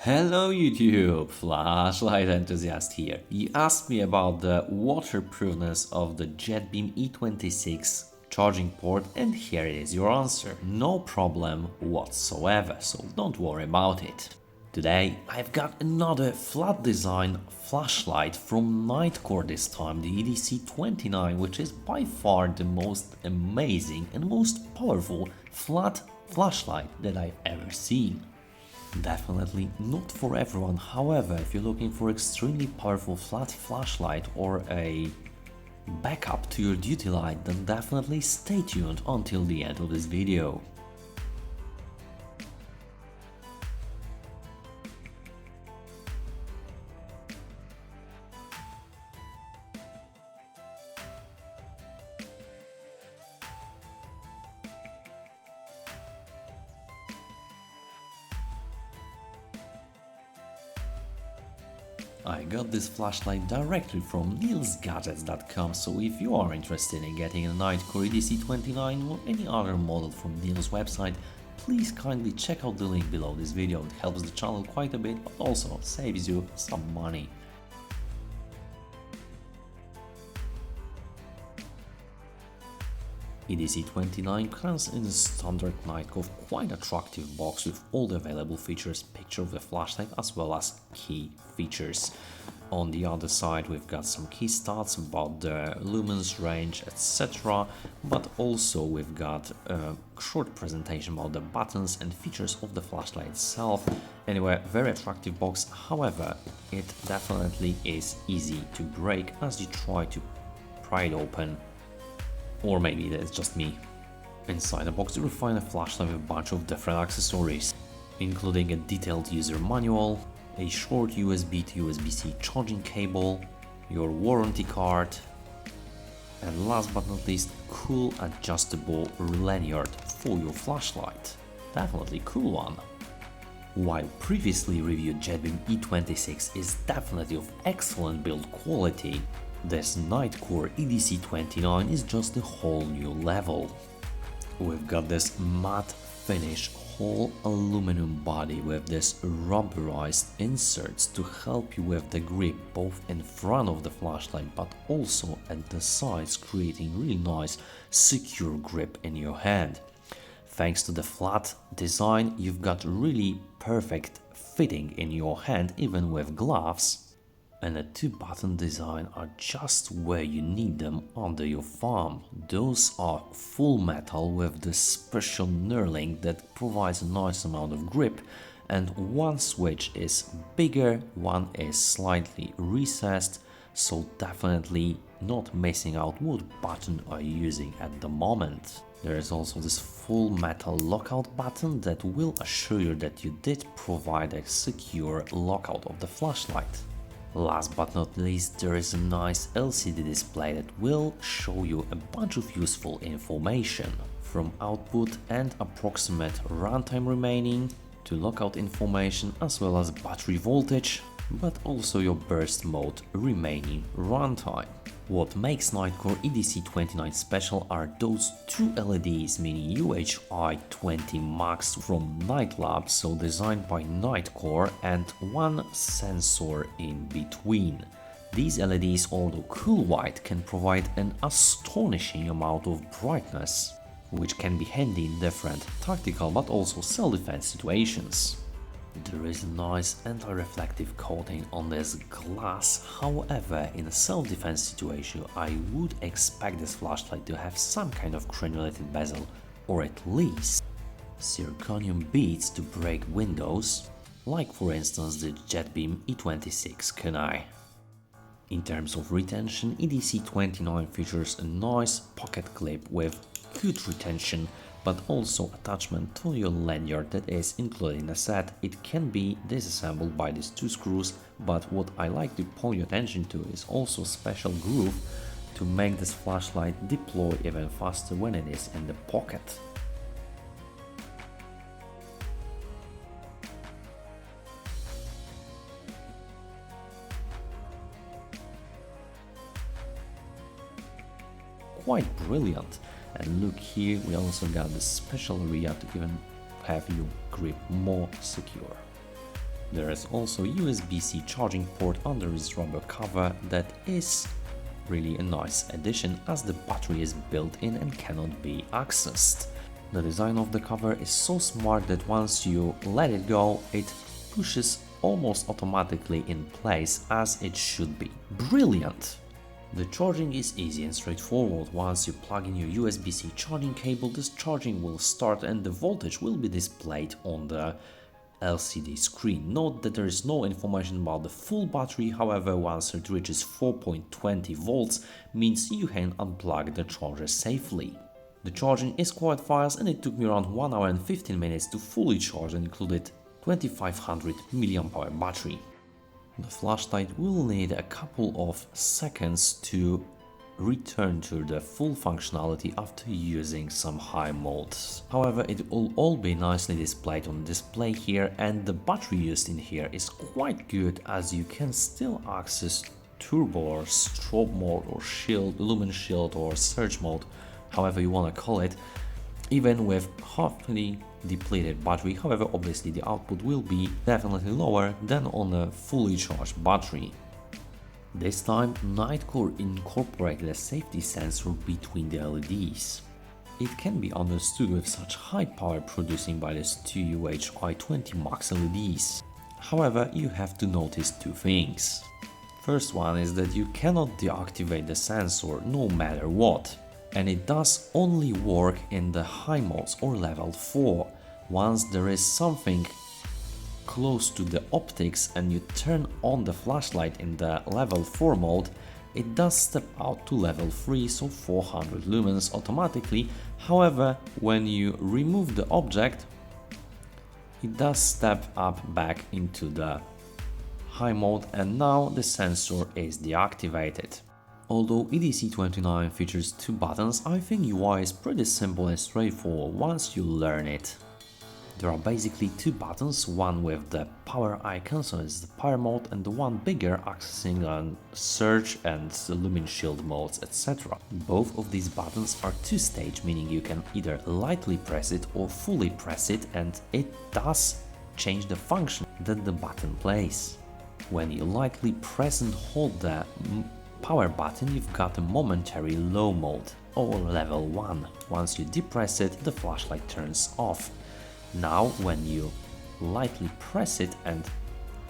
Hello YouTube, flashlight enthusiast here. You asked me about the waterproofness of the JetBeam E26 charging port, and here is your answer. No problem whatsoever, so don't worry about it. Today I've got another flat design flashlight from Nitecore, this time the EDC29, which is by far the most amazing and most powerful flat flashlight that I've ever seen. Definitely not for everyone, however, if you're looking for extremely powerful flat flashlight or a backup to your duty light, then definitely stay tuned until the end of this video. I got this flashlight directly from nilsgadgets.com, so if you are interested in getting a Nitecore EDC29 or any other model from Nils website, please kindly check out the link below this video. It helps the channel quite a bit, but also saves you some money. EDC29 comes in a standard Nitecore quite attractive box with all the available features, picture of the flashlight as well as key features. On the other side we've got some key stats about the lumens range, etc, but also we've got a short presentation about the buttons and features of the flashlight itself. Anyway, very attractive box, however it definitely is easy to break as you try to pry it open. Or maybe that's just me. Inside the box you will find a flashlight with a bunch of different accessories, including a detailed user manual, a short USB to USB-C charging cable, your warranty card, and last but not least, cool adjustable lanyard for your flashlight. Definitely cool one. While previously reviewed JetBeam E26 is definitely of excellent build quality, this Nitecore EDC29 is just a whole new level. We've got this matte finish whole aluminum body with this rubberized inserts to help you with the grip both in front of the flashlight but also at the sides, creating really nice secure grip in your hand. Thanks to the flat design, you've got really perfect fitting in your hand even with gloves. And the two-button design are just where you need them under your thumb. Those are full metal with this special knurling that provides a nice amount of grip, and one switch is bigger, one is slightly recessed, so definitely not missing out what button are you using at the moment. There is also this full metal lockout button that will assure you that you did provide a secure lockout of the flashlight. Last but not least, there is a nice LCD display that will show you a bunch of useful information, from output and approximate runtime remaining to lockout information as well as battery voltage, but also your burst mode remaining runtime. What makes Nitecore EDC29 special are those two LEDs, meaning UHI 20 Max from Nightlab, so designed by Nitecore, and one sensor in between. These LEDs, although cool white, can provide an astonishing amount of brightness, which can be handy in different tactical but also self-defense situations. There is a nice anti-reflective coating on this glass, however in a self-defense situation I would expect this flashlight to have some kind of granulated bezel, or at least zirconium beads to break windows, like for instance the JetBeam E26 kunai. In terms of retention, EDC29 features a nice pocket clip with good retention, but also attachment to your lanyard that is included in the set. It can be disassembled by these two screws, but what I like to point your attention to is also a special groove to make this flashlight deploy even faster when it is in the pocket. Quite brilliant. And look here, we also got this special area to even have your grip more secure. There is also USB-C charging port under this rubber cover that is really a nice addition as the battery is built in and cannot be accessed. The design of the cover is so smart that once you let it go, it pushes almost automatically in place as it should be. Brilliant! The charging is easy and straightforward. Once you plug in your USB-C charging cable, this charging will start and the voltage will be displayed on the LCD screen. Note that there is no information about the full battery, however, once it reaches 4.20 volts, means you can unplug the charger safely. The charging is quite fast and it took me around 1 hour and 15 minutes to fully charge and included 2500 mAh battery. The flashlight will need a couple of seconds to return to the full functionality after using some high modes. However, it will all be nicely displayed on display here, and the battery used in here is quite good as you can still access turbo or strobe mode or shield, lumen shield or surge mode, however you want to call it, even with halfly depleted battery. However, obviously the output will be definitely lower than on a fully charged battery. This time, Nitecore incorporated a safety sensor between the LEDs. It can be understood with such high power producing by these two i20 Max LEDs. However, you have to notice two things. First one is that you cannot deactivate the sensor no matter what, and it does only work in the high modes or level 4. Once there is something close to the optics and you turn on the flashlight in the level 4 mode, it does step out to level 3, so 400 lumens automatically. However, when you remove the object, it does step up back into the high mode and now the sensor is deactivated. Although EDC29 features 2 buttons, I think UI is pretty simple and straightforward once you learn it. There are basically 2 buttons, one with the power icon, so it's the power mode, and the one bigger accessing on surge and lumen shield modes, etc. Both of these buttons are 2-stage, meaning you can either lightly press it or fully press it, and it does change the function that the button plays. When you lightly press and hold the power button, you've got a momentary low mode or level 1. Once you depress it, the flashlight turns off. Now when you lightly press it and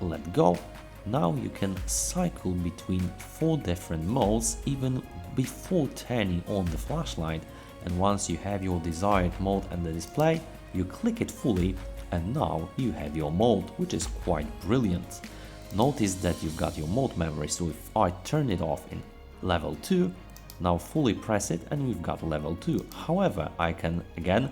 let go, now you can cycle between 4 different modes even before turning on the flashlight, and once you have your desired mode and the display, you click it fully and now you have your mode, which is quite brilliant. Notice that you've got your mode memory, so if I turn it off in level 2, now fully press it and we've got level 2. However, I can again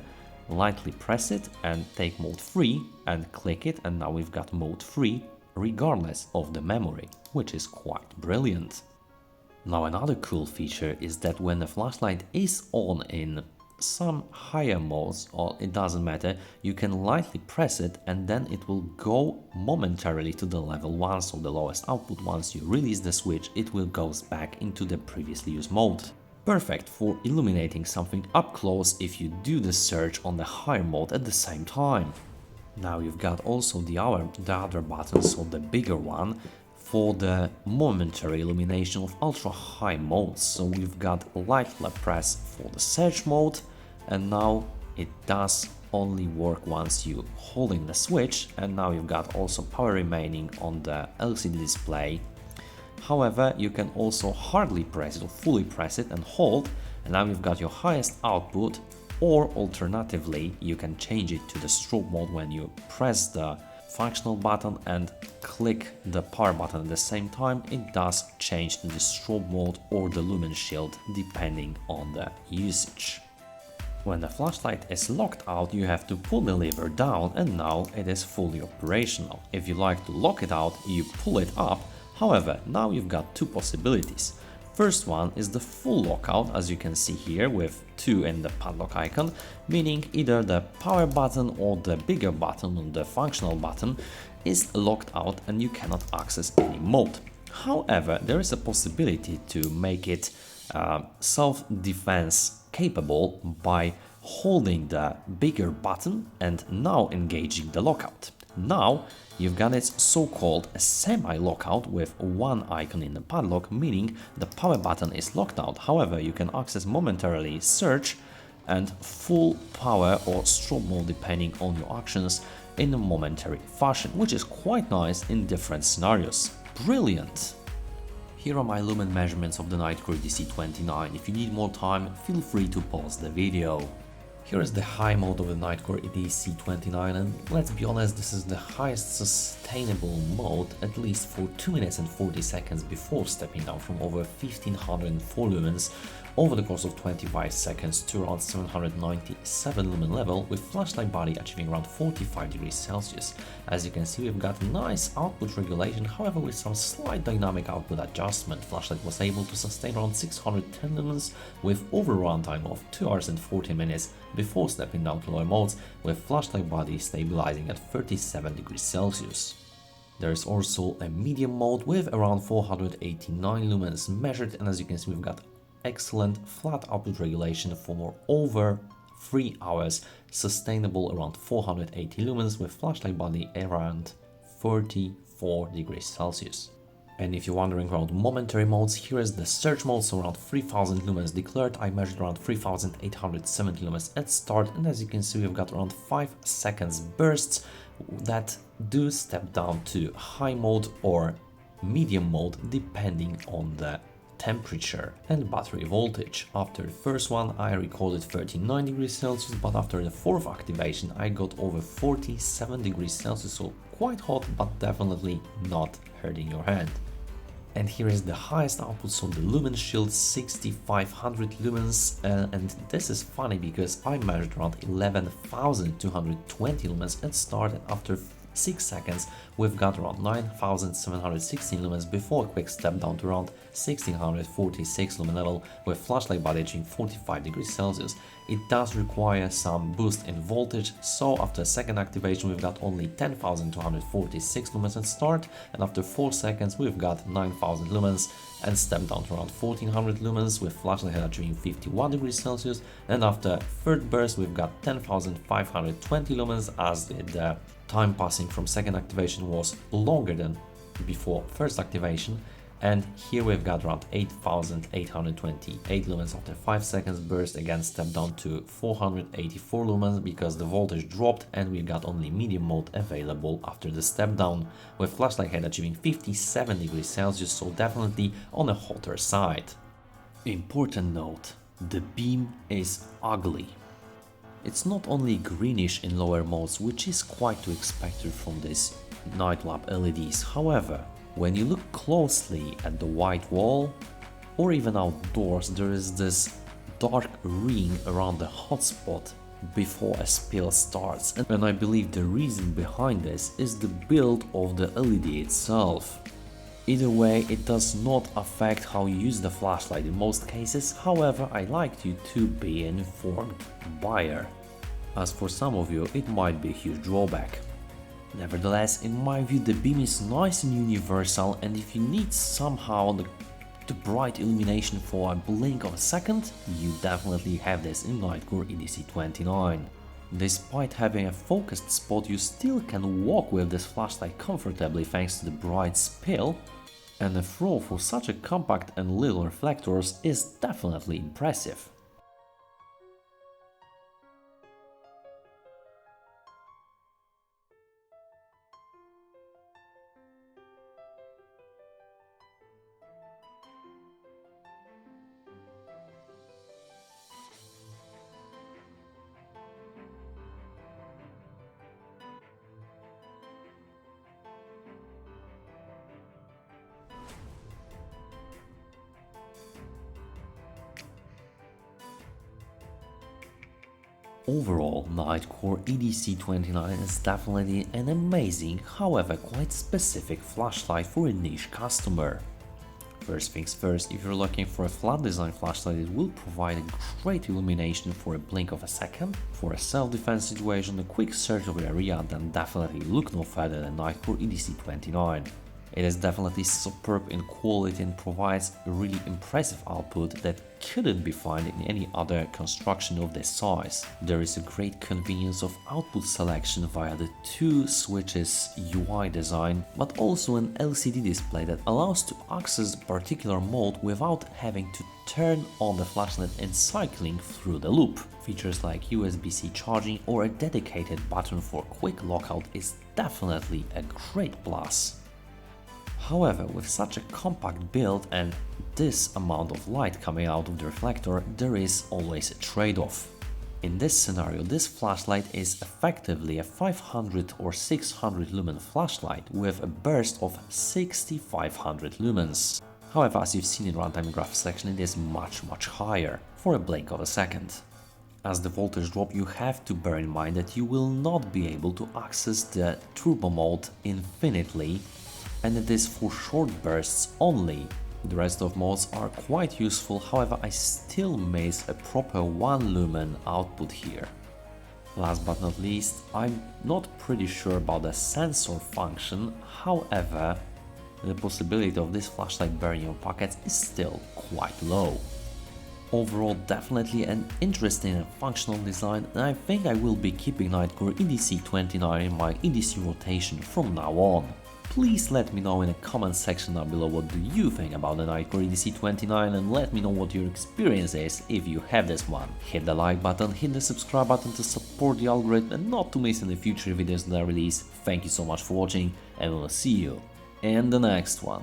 lightly press it and take mode 3 and click it, and now we've got mode 3 regardless of the memory, which is quite brilliant. Now another cool feature is that when the flashlight is on in some higher modes, or it doesn't matter, you can lightly press it and then it will go momentarily to the level 1, so the lowest output. Once you release the switch, it will go back into the previously used mode. Perfect for illuminating something up close if you do the search on the higher mode at the same time. Now you've got also the other button, so the bigger one, for the momentary illumination of ultra high modes. So we've got lightly press for the search mode, and now it does only work once you hold in the switch, and now you've got also power remaining on the LCD display. However, you can also hardly press it or fully press it and hold, and now you've got your highest output, or alternatively you can change it to the strobe mode when you press the functional button and click the power button at the same time. It does change to the strobe mode or the lumen shield depending on the usage. When the flashlight is locked out, you have to pull the lever down and now it is fully operational. If you like to lock it out, you pull it up. However, now you've got 2 possibilities. First one is the full lockout, as you can see here with 2 in the padlock icon, meaning either the power button or the bigger button on the functional button is locked out and you cannot access any mode. However, there is a possibility to make it self-defense capable by holding the bigger button and now engaging the lockout. Now You've got its so-called semi-lockout with one icon in the padlock, meaning the power button is locked out. However, you can access momentarily search and full power or strobe mode depending on your actions in a momentary fashion, which is quite nice in different scenarios. Brilliant! Here are my Lumen measurements of the Nitecore EDC29. If you need more time, feel free to pause the video. Here is the high mode of the Nitecore EDC29, and let's be honest, this is the highest sustainable mode, at least for 2 minutes and 40 seconds before stepping down from over 1504 lumens over the course of 25 seconds to around 797 lumen level, with flashlight body achieving around 45 degrees Celsius. As you can see, we've got nice output regulation, however with some slight dynamic output adjustment. Flashlight was able to sustain around 610 lumens with overall runtime of 2 hours and 14 minutes before stepping down to lower modes, with flashlight body stabilizing at 37 degrees Celsius. There is also a medium mode with around 489 lumens measured, and as you can see, we've got excellent flat output regulation for over 3 hours, sustainable around 480 lumens with flashlight body around 34 degrees Celsius. And if you're wondering around momentary modes, here is the search mode, so around 3000 lumens declared. I measured around 3870 lumens at start, and as you can see, we've got around 5 seconds bursts that do step down to high mode or medium mode depending on the temperature and battery voltage. After the first one I recorded 39 degrees Celsius, but after the fourth activation I got over 47 degrees Celsius, so quite hot, but definitely not hurting your hand. And here is the highest output, so the Lumen Shield 6500 lumens, and this is funny because I measured around 11,220 lumens at start, and after 6 seconds we've got around 9,716 lumens before a quick step down to around 1646 lumen level with flashlight body achieving 45 degrees Celsius. It does require some boost in voltage, so after second activation we've got only 10,246 lumens at start, and after 4 seconds we've got 9,000 lumens and step down to around 1400 lumens with flashlight head achieving 51 degrees Celsius, and after third burst we've got 10,520 lumens as the time passing from second activation was longer than before first activation, and here we've got around 8,828 lumens after 5 seconds burst, again step down to 484 lumens because the voltage dropped, and we got only medium mode available after the step down with flashlight head achieving 57 degrees Celsius, so definitely on the hotter side. Important note, the beam is ugly. It's not only greenish in lower modes, which is quite to expected from these night lab LEDs. However, when you look closely at the white wall or even outdoors, there is this dark ring around the hotspot before a spill starts, and I believe the reason behind this is the build of the LED itself. Either way, it does not affect how you use the flashlight in most cases, however, I like you to be an informed buyer, as for some of you it might be a huge drawback. Nevertheless, in my view, the beam is nice and universal, and if you need somehow the bright illumination for a blink of a second, you definitely have this in Nitecore EDC29. Despite having a focused spot, you still can walk with this flashlight comfortably thanks to the bright spill, and the throw for such a compact and little reflectors is definitely impressive. Overall, Nitecore EDC29 is definitely an amazing, however quite specific flashlight for a niche customer. First things first, if you're looking for a flat design flashlight, it will provide a great illumination for a blink of a second. For a self-defense situation, a quick search of the area, then definitely look no further than Nitecore EDC29. It is definitely superb in quality and provides a really impressive output that couldn't be found in any other construction of this size. There is a great convenience of output selection via the 2 switches UI design, but also an LCD display that allows to access a particular mode without having to turn on the flashlight and cycling through the loop. Features like USB-C charging or a dedicated button for quick lockout is definitely a great plus. However, with such a compact build and this amount of light coming out of the reflector, there is always a trade-off. In this scenario, this flashlight is effectively a 500 or 600 lumen flashlight with a burst of 6500 lumens. However, as you've seen in Runtime graph section, it is much higher for a blink of a second. As the voltage drop, you have to bear in mind that you will not be able to access the turbo mode infinitely, and it is for short bursts only. The rest of modes are quite useful, however I still miss a proper 1 lumen output here. Last but not least, I'm not pretty sure about the sensor function, however the possibility of this flashlight burning your pockets is still quite low. Overall, definitely an interesting and functional design, and I think I will be keeping Nitecore EDC29 in my EDC rotation from now on. Please let me know in the comment section down below what do you think about the Nitecore EDC29, and let me know what your experience is if you have this one. Hit the like button, hit the subscribe button to support the algorithm and not to miss any future videos that I release. Thank you so much for watching, and we'll see you in the next one.